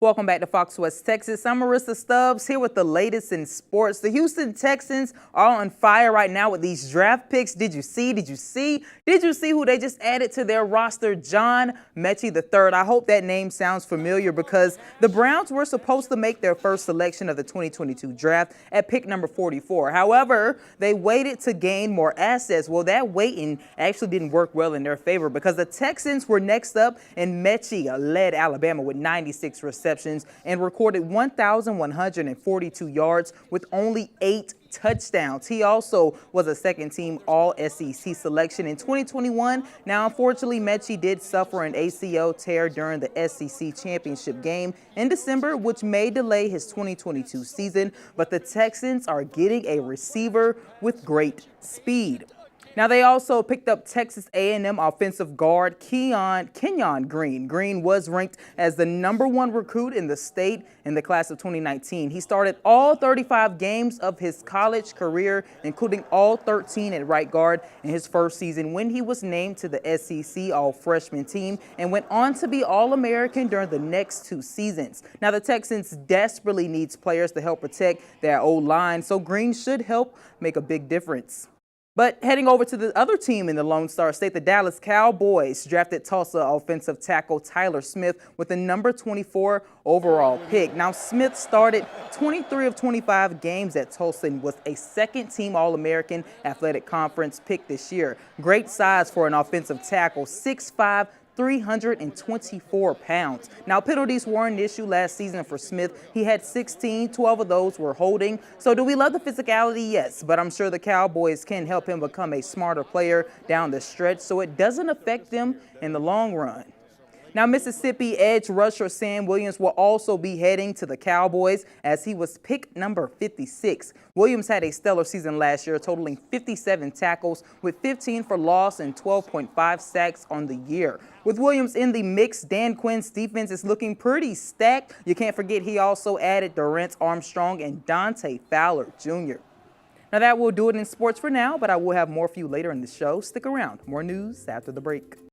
Welcome back to Fox West Texas. I'm Marissa Stubbs here with the latest in sports. The Houston Texans are on fire right now with these draft picks. Did you see who they just added to their roster? John Metchie III. I hope that name sounds familiar because the Browns were supposed to make their first selection of the 2022 draft at pick number 44. However, they waited to gain more assets. Well, that waiting actually didn't work well in their favor because the Texans were next up and Metchie led Alabama with 96 receptions and recorded 1,142 yards with only 8 touchdowns. He also was a second-team All-SEC selection in 2021. Now, unfortunately, Metchie did suffer an ACL tear during the SEC championship game in December, which may delay his 2022 season, but the Texans are getting a receiver with great speed. Now, they also picked up Texas A&M offensive guard Kenyon Green. Green was ranked as the #1 recruit in the state in the class of 2019. He started all 35 games of his college career, including all 13 at right guard in his first season when he was named to the SEC All-Freshman team and went on to be All-American during the next 2 seasons. Now, the Texans desperately needs players to help protect their O-line, so Green should help make a big difference. But heading over to the other team in the Lone Star State, the Dallas Cowboys drafted Tulsa offensive tackle Tyler Smith with the number 24 overall pick. Now, Smith started 23 of 25 games at Tulsa and was a second-team All-American Athletic Conference pick this year. Great size for an offensive tackle, 6'5", 324 pounds. Now, penalties were an issue last season for Smith. He had 16, 12 of those were holding. So do we love the physicality? Yes, but I'm sure the Cowboys can help him become a smarter player down the stretch so it doesn't affect them in the long run. Now, Mississippi edge rusher Sam Williams will also be heading to the Cowboys as he was pick number 56. Williams had a stellar season last year, totaling 57 tackles with 15 for loss and 12.5 sacks on the year. With Williams in the mix, Dan Quinn's defense is looking pretty stacked. You can't forget he also added Dorrance Armstrong and Dante Fowler Jr. Now, that will do it in sports for now, but I will have more for you later in the show. Stick around. More news after the break.